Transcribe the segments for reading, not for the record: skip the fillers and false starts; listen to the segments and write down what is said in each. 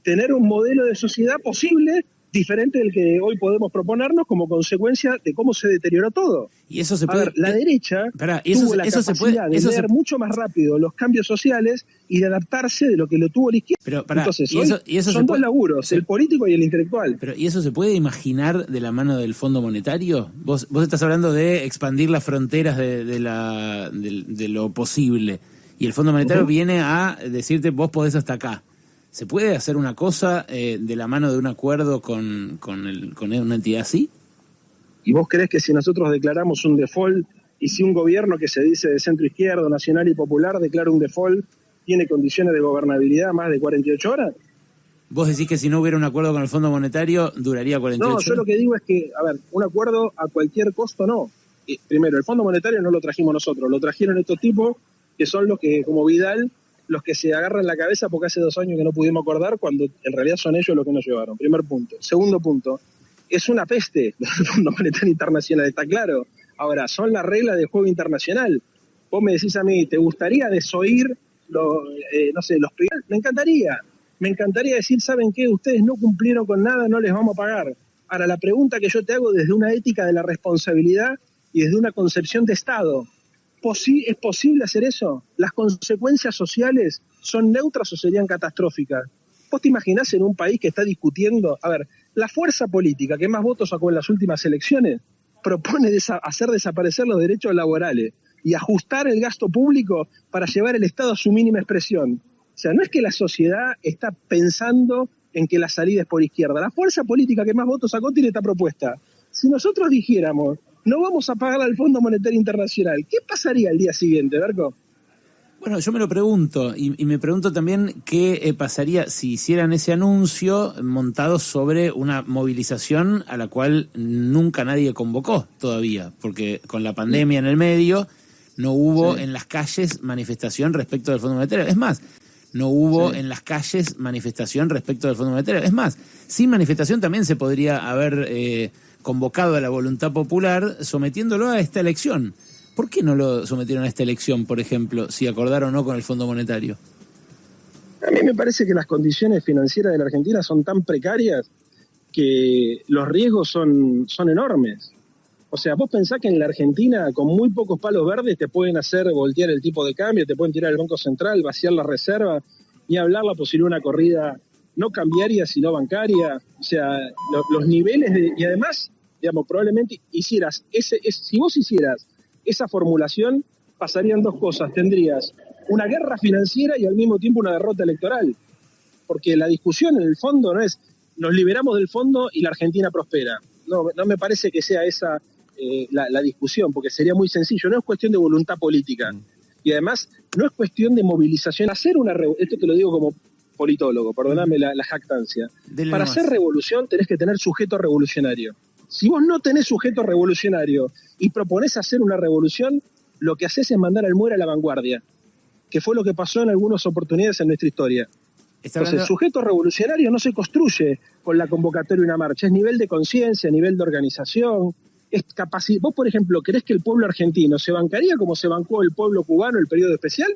tener un modelo de sociedad posible diferente del que hoy podemos proponernos como consecuencia de cómo se deterioró todo. Y eso se puede, a ver, la derecha tuvo la capacidad de leer mucho más rápido los cambios sociales y de adaptarse de lo que lo tuvo la izquierda. Entonces, son dos laburos, el político y el intelectual. Pero, ¿y eso se puede imaginar de la mano del Fondo Monetario? Vos estás hablando de expandir las fronteras de lo posible. Y el Fondo Monetario viene a decirte, vos podés hasta acá. ¿Se puede hacer una cosa de la mano de un acuerdo con una entidad así? ¿Y vos creés que si nosotros declaramos un default y si un gobierno que se dice de centro izquierdo, nacional y popular declara un default, tiene condiciones de gobernabilidad más de 48 horas? ¿Vos decís que si no hubiera un acuerdo con el Fondo Monetario duraría 48 horas? No, yo lo que digo es que, a ver, un acuerdo a cualquier costo no. Primero, el Fondo Monetario no lo trajimos nosotros, lo trajeron estos tipos que son los que, como Vidal, los que se agarran la cabeza porque hace 2 años que no pudimos acordar, cuando en realidad son ellos los que nos llevaron. Primer punto. Segundo punto, es una peste el Fondo Monetario Internacional, está claro. Ahora, son las reglas del juego internacional. Vos me decís a mí, ¿te gustaría desoír los privados? Me encantaría decir, ¿saben qué? Ustedes no cumplieron con nada, no les vamos a pagar. Ahora, la pregunta que yo te hago desde una ética de la responsabilidad y desde una concepción de Estado, ¿es posible hacer eso? ¿Las consecuencias sociales son neutras o serían catastróficas? ¿Vos te imaginás en un país que está discutiendo? A ver, la fuerza política que más votos sacó en las últimas elecciones propone hacer desaparecer los derechos laborales y ajustar el gasto público para llevar el Estado a su mínima expresión. O sea, no es que la sociedad está pensando en que la salida es por izquierda. La fuerza política que más votos sacó tiene esta propuesta. Si nosotros dijéramos, no vamos a pagar al Fondo Monetario Internacional, ¿qué pasaría el día siguiente, Berco? Bueno, yo me lo pregunto, y me pregunto también qué pasaría si hicieran ese anuncio montado sobre una movilización a la cual nunca nadie convocó todavía, porque con la pandemia en el medio no hubo en las calles manifestación respecto del Fondo Monetario. Es más, no hubo en las calles manifestación respecto del Fondo Monetario. Es más, sin manifestación también se podría haber convocado a la voluntad popular sometiéndolo a esta elección. ¿Por qué no lo sometieron a esta elección, por ejemplo, si acordaron o no con el Fondo Monetario? A mí me parece que las condiciones financieras de la Argentina son tan precarias que los riesgos son enormes. O sea, vos pensás que en la Argentina, con muy pocos palos verdes, te pueden hacer voltear el tipo de cambio, te pueden tirar el Banco Central, vaciar la reserva, y hablar la posibilidad de una corrida no cambiaria, sino bancaria. O sea, los niveles de... Y además, digamos, probablemente hicieras... si vos hicieras esa formulación, pasarían dos cosas. Tendrías una guerra financiera y al mismo tiempo una derrota electoral. Porque la discusión en el fondo no es nos liberamos del fondo y la Argentina prospera. No me parece que sea esa la discusión, porque sería muy sencillo. No es cuestión de voluntad política. Y además, no es cuestión de movilización. Esto te lo digo como politólogo, perdóname la jactancia. Para hacer revolución tenés que tener sujeto revolucionario. Si vos no tenés sujeto revolucionario y proponés hacer una revolución, lo que haces es mandar al muere a la vanguardia, que fue lo que pasó en algunas oportunidades en nuestra historia. Entonces, el sujeto revolucionario no se construye con la convocatoria de una marcha, es nivel de conciencia, nivel de organización, es capacidad. Vos, por ejemplo, ¿creés que el pueblo argentino se bancaría como se bancó el pueblo cubano en el periodo especial?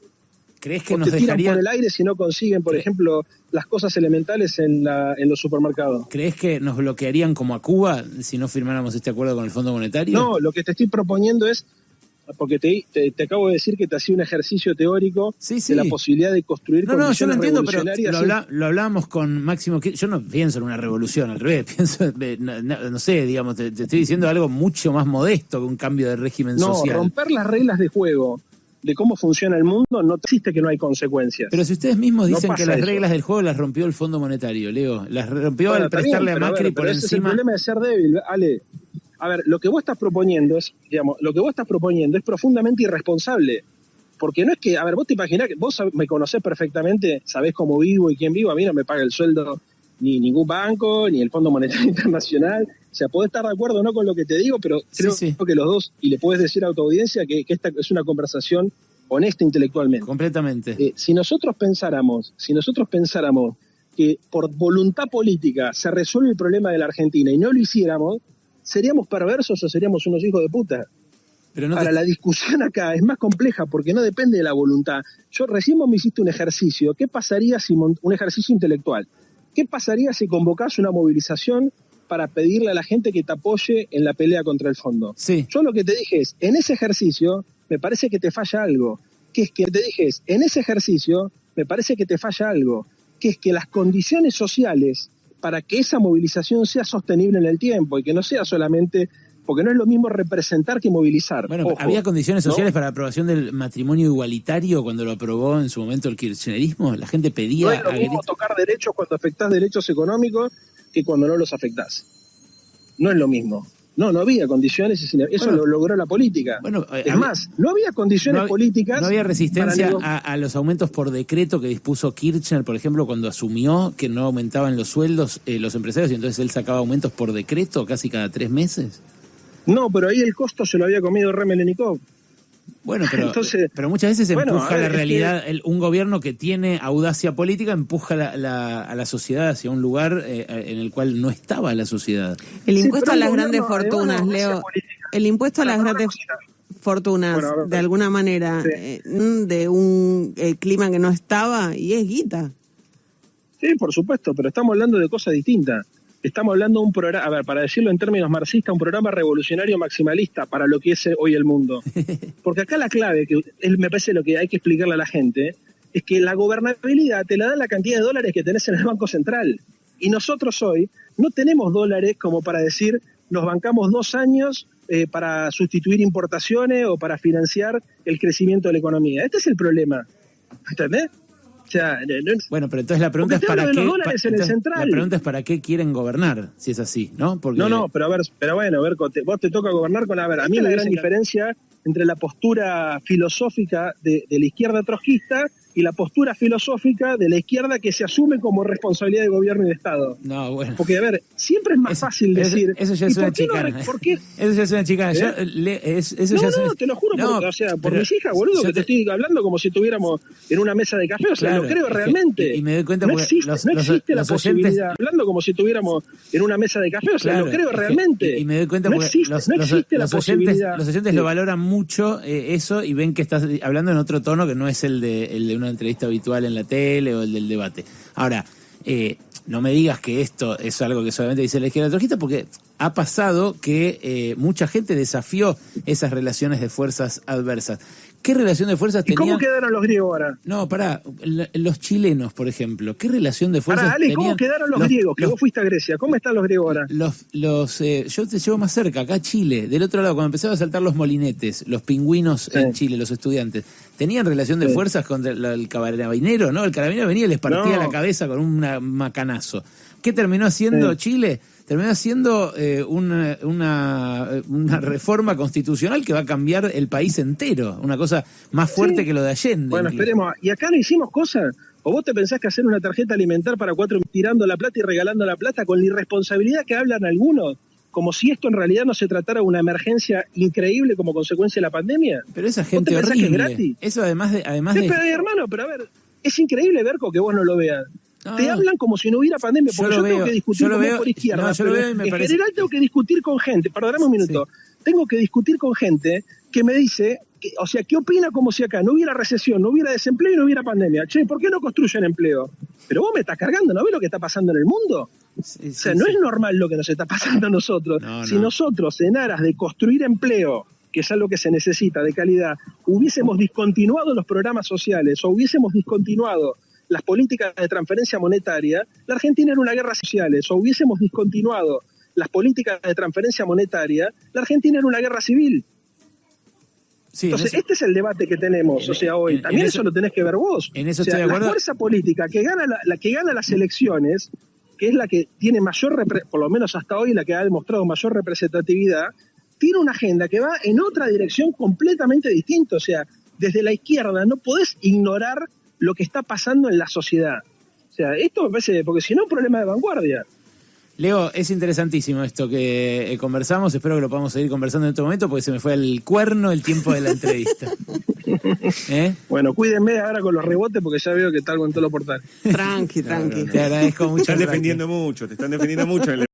¿Crees que nos tiran por el aire si no consiguen, por ejemplo, las cosas elementales en los supermercados? ¿Crees que nos bloquearían como a Cuba si no firmáramos este acuerdo con el Fondo Monetario? No, lo que te estoy proponiendo es, porque te acabo de decir que te hacía un ejercicio teórico de la posibilidad de construir condiciones revolucionarias. Pero lo hablábamos con Máximo, yo no pienso en una revolución, al revés, pienso, no sé, digamos, te estoy diciendo algo mucho más modesto que un cambio de régimen social. No, romper las reglas de juego de cómo funciona el mundo, no existe que no hay consecuencias. Pero si ustedes mismos dicen que las reglas del juego las rompió el Fondo Monetario, Leo, las rompió al prestarle a Macri por encima... Ese es el problema de ser débil, Ale. A ver, lo que vos estás proponiendo es profundamente irresponsable. Porque no es que, a ver, vos te imaginás que vos me conocés perfectamente, sabés cómo vivo y quién vivo, a mí no me paga el sueldo ni ningún banco, ni el Fondo Monetario Internacional. O sea, podés estar de acuerdo o no con lo que te digo, pero creo que los dos, y le podés decir a tu audiencia que esta es una conversación honesta intelectualmente. Completamente. Si nosotros pensáramos que por voluntad política se resuelve el problema de la Argentina y no lo hiciéramos, ¿seríamos perversos o seríamos unos hijos de puta? Pero ahora, la discusión acá es más compleja porque no depende de la voluntad. Recién vos me hiciste un ejercicio. ¿Qué pasaría si un ejercicio intelectual? ¿qué pasaría si convocás una movilización para pedirle a la gente que te apoye en la pelea contra el fondo? Sí. Yo lo que te dije es, en ese ejercicio me parece que te falla algo, que es que te dije es, en ese ejercicio me parece que te falla algo, que es que las condiciones sociales para que esa movilización sea sostenible en el tiempo y que no sea solamente, porque no es lo mismo representar que movilizar. Bueno, Ojo, ¿había condiciones ¿no? sociales para la aprobación del matrimonio igualitario cuando lo aprobó en su momento el kirchnerismo? La gente pedía... No es lo mismo tocar derechos cuando afectás derechos económicos que cuando no los afectás. No es lo mismo. No había condiciones y eso lo logró la política. Bueno, es más, no había condiciones políticas. No había resistencia a los aumentos por decreto que dispuso Kirchner, por ejemplo, cuando asumió que no aumentaban los sueldos los empresarios y entonces él sacaba aumentos por decreto casi cada 3 meses. No, pero ahí el costo se lo había comido Remelenikov. Bueno, pero, entonces, pero muchas veces empuja la realidad, un gobierno que tiene audacia política empuja a la sociedad hacia un lugar en el cual no estaba la sociedad. El impuesto a las grandes fortunas, Leo, el impuesto a las grandes fortunas, de alguna manera, de un clima que no estaba, y es guita. Sí, por supuesto, pero estamos hablando de cosas distintas. Estamos hablando de un programa, a ver, para decirlo en términos marxistas, un programa revolucionario maximalista para lo que es hoy el mundo. Porque acá la clave, que me parece lo que hay que explicarle a la gente, es que la gobernabilidad te la da la cantidad de dólares que tenés en el Banco Central. Y nosotros hoy no tenemos dólares como para decir, nos bancamos 2 años para sustituir importaciones o para financiar el crecimiento de la economía. Este es el problema. ¿Entendés? O sea, bueno, pero entonces la pregunta es para qué. La pregunta es para qué quieren gobernar, si es así, ¿no? Porque... No, pero bueno, vos te toca gobernar con, a mí la gran diferencia entre la postura filosófica de la izquierda trotskista y la postura filosófica de la izquierda que se asume como responsabilidad de gobierno y de Estado. No, bueno. Porque, a ver, siempre es más fácil decir... Eso ya es una chicana. ¿Por qué? Eso ya es una chicana. Te lo juro, o sea, por mis hijas, boludo, que te estoy hablando como si estuviéramos en una mesa de café, o sea, lo creo realmente. Y me doy cuenta no existe la posibilidad, hablando como si estuviéramos en una mesa de café, o sea, lo creo realmente. Y me doy cuenta porque los oyentes lo valoran mucho eso y ven que estás hablando en otro tono que no es el de una entrevista habitual en la tele o el del debate. Ahora, no me digas que esto es algo que solamente dice la izquierda trotskista, porque ha pasado que mucha gente desafió esas relaciones de fuerzas adversas. ¿Qué relación de fuerzas tenían? ¿Y cómo quedaron los griegos ahora? No, pará, los chilenos, por ejemplo, ¿qué relación de fuerzas tenían? ¿Cómo quedaron los griegos? Que vos fuiste a Grecia, ¿cómo están los griegos ahora? Yo te llevo más cerca, acá Chile, del otro lado, cuando empezaron a saltar los molinetes, los pingüinos en Chile, los estudiantes, ¿tenían relación de fuerzas contra el carabinero? ¿No? El carabinero venía y les partía la cabeza con un macanazo. ¿Qué terminó haciendo Chile? Terminó haciendo una reforma constitucional que va a cambiar el país entero, una cosa más fuerte que lo de Allende. Bueno, esperemos. ¿Y acá no hicimos cosas? ¿O vos te pensás que hacer una tarjeta alimentar para 4 tirando la plata y regalando la plata con la irresponsabilidad que hablan algunos? Como si esto en realidad no se tratara de una emergencia increíble como consecuencia de la pandemia. Pero esa gente horrible. Que es gratis? Eso además de... Pero, hermano, pero a ver, es increíble, Berco, que vos no lo veas. Te hablan como si no hubiera pandemia, porque yo tengo que discutir con vos por izquierda. En general tengo que discutir con gente, perdóname un minuto, tengo que discutir con gente que me dice, ¿qué opina como si acá no hubiera recesión, no hubiera desempleo y no hubiera pandemia? Che, ¿por qué no construyen empleo? Pero vos me estás cargando, ¿no ves lo que está pasando en el mundo? No es normal lo que nos está pasando a nosotros. Si nosotros, en aras de construir empleo, que es algo que se necesita de calidad, hubiésemos discontinuado los programas sociales o hubiésemos discontinuado las políticas de transferencia monetaria, la Argentina era una guerra social, o hubiésemos discontinuado las políticas de transferencia monetaria, la Argentina era una guerra civil. Sí, entonces, este es el debate que tenemos, hoy. También eso lo tenés que ver vos. En eso estoy de acuerdo. La fuerza política que gana la que gana las elecciones, que es la que tiene mayor, por lo menos hasta hoy, la que ha demostrado mayor representatividad, tiene una agenda que va en otra dirección completamente distinta. O sea, desde la izquierda no podés ignorar lo que está pasando en la sociedad. O sea, esto me parece, porque si no, es un problema de vanguardia. Leo, es interesantísimo esto que conversamos, espero que lo podamos seguir conversando en otro momento, porque se me fue al cuerno el tiempo de la entrevista. Bueno, cuídenme ahora con los rebotes, porque ya veo que está algo en todo lo portal. Tranqui. Te agradezco mucho. Te están defendiendo mucho en la